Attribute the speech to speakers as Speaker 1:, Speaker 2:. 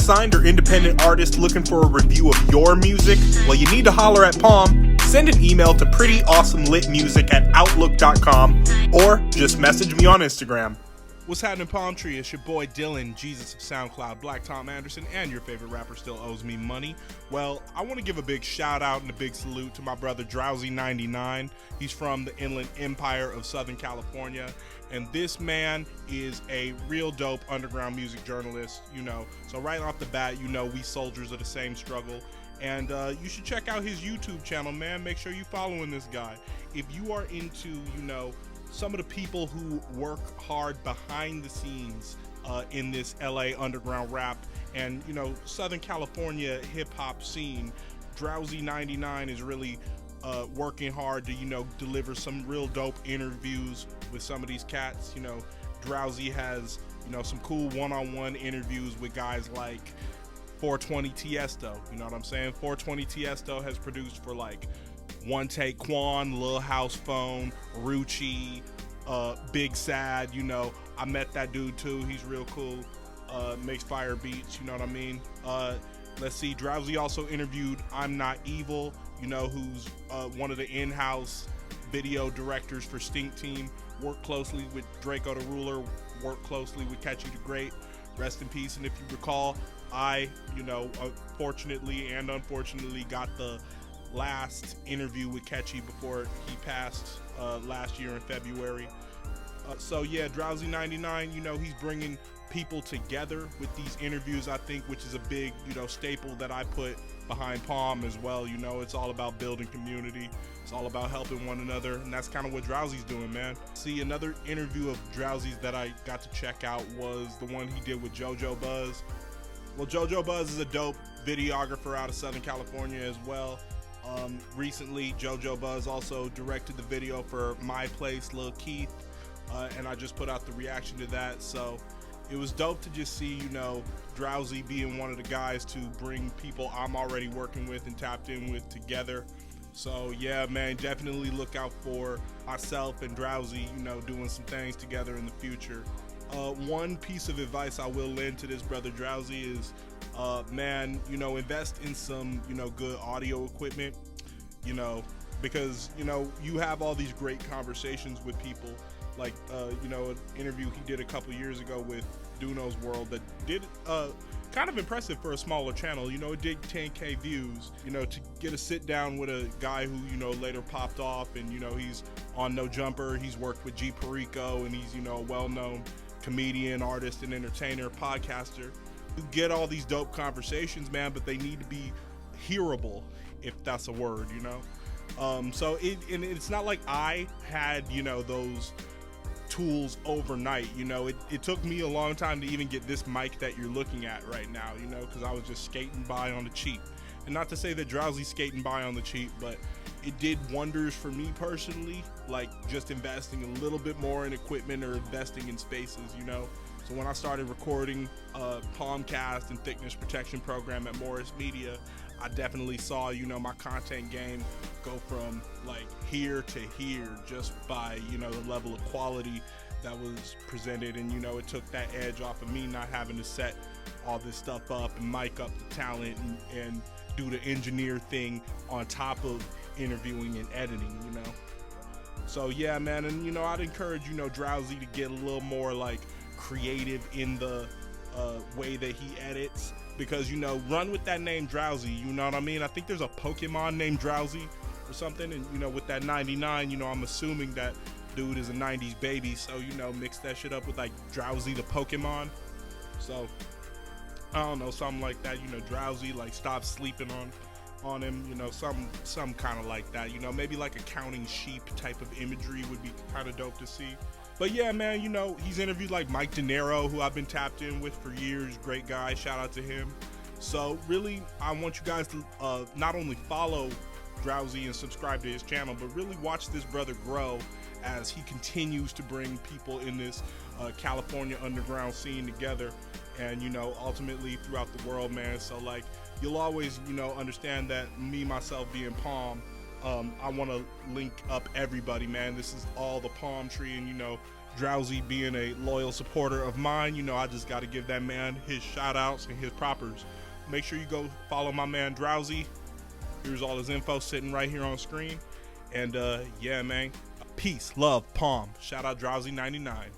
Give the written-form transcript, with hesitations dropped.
Speaker 1: unsigned or independent artist looking for a review of your music? Well, you need to holler at Palm. Send an email to prettyawesomelitmusic@outlook.com or just message me on Instagram.
Speaker 2: What's happening, Palm Tree? It's your boy Dylan, Jesus of SoundCloud, Black Tom Anderson, and your favorite rapper still owes me money. Well, I want to give a big shout out and a big salute to my brother Drowsy 99. He's from the Inland Empire of Southern California, and this man is a real dope underground music journalist, So right off the bat, we soldiers of the same struggle. And you should check out his YouTube channel, man. Make sure you're following this guy. If you are into, some of the people who work hard behind the scenes in this LA underground rap and, Southern California hip hop scene, Drowsy 99 is really working hard to, deliver some real dope interviews with some of these cats. Drowsy has, some cool one-on-one interviews with guys like 420 Tiesto, you know what I'm saying? 420 Tiesto has produced for like One Take Quan, Lil House Phone, Rucci, Big Sad, I met that dude too. He's real cool. Makes fire beats, you know what I mean? Let's see, Drowsy also interviewed I'm Not Evil, who's one of the in-house video directors for Stink Team. Worked closely with Draco the Ruler, worked closely with Catchy the Great. Rest in peace. And if you recall, I, fortunately and unfortunately got the last interview with Catchy before he passed last year in February. So yeah, Drowsy 99, he's bringing people together with these interviews, I think, which is a big, staple that I put behind Palm as well. It's all about building community. It's all about helping one another, and that's kind of what Drowsy's doing, man. See, another interview of Drowsy's that I got to check out was the one he did with JoJo Buzz. Well, JoJo Buzz is a dope videographer out of Southern California as well. Recently, JoJo Buzz also directed the video for My Place, Lil Keith, and I just put out the reaction to that. So it was dope to just see, Drowsy being one of the guys to bring people I'm already working with and tapped in with together. So yeah, man, definitely look out for myself and Drowsy, doing some things together in the future. One piece of advice I will lend to this brother Drowsy is, man, invest in some, good audio equipment, because, you have all these great conversations with people. Like, an interview he did a couple years ago with Duno's World that did kind of impressive for a smaller channel. It did 10K views. To get a sit down with a guy who, later popped off, and, he's on No Jumper. He's worked with G Perico, and he's, a well-known comedian, artist, and entertainer, podcaster. You get all these dope conversations, man, but they need to be hearable, if that's a word, So it's not like I had, those tools overnight. It took me a long time to even get this mic that you're looking at right now, because I was just skating by on the cheap. And not to say that Drowsy's skating by on the cheap, but it did wonders for me personally, like just investing a little bit more in equipment or investing in spaces, So when I started recording Palmcast and thickness protection program at Morris Media, I definitely saw, my content game go from like here to here just by, the level of quality that was presented. And, it took that edge off of me not having to set all this stuff up and mic up the talent and do the engineer thing on top of interviewing and editing, So yeah, man, and, I'd encourage, Drowsy to get a little more like creative in the way that he edits. Because, run with that name Drowsy, you know what I mean? I think there's a Pokemon named Drowsy or something. And, with that 99, I'm assuming that dude is a 90s baby. So, mix that shit up with like Drowsy the Pokemon. So, I don't know, something like that, Drowsy, like stop sleeping on him, some kind of like that, maybe like a counting sheep type of imagery would be kind of dope to see. But yeah, man, he's interviewed like Mike De Niro, who I've been tapped in with for years. Great guy. Shout out to him. So really, I want you guys to not only follow Drowsy and subscribe to his channel, but really watch this brother grow as he continues to bring people in this California underground scene together, and ultimately throughout the world, man. So like, you'll always understand that me, myself being Palm, I want to link up everybody, man. This is all the palm tree, and Drowsy being a loyal supporter of mine, you know, I just got to give that man his shout outs and his propers. Make sure you go follow my man Drowsy. Here's all his info sitting right here on screen. And yeah, man, peace, love, Palm. Shout out Drowsy 99.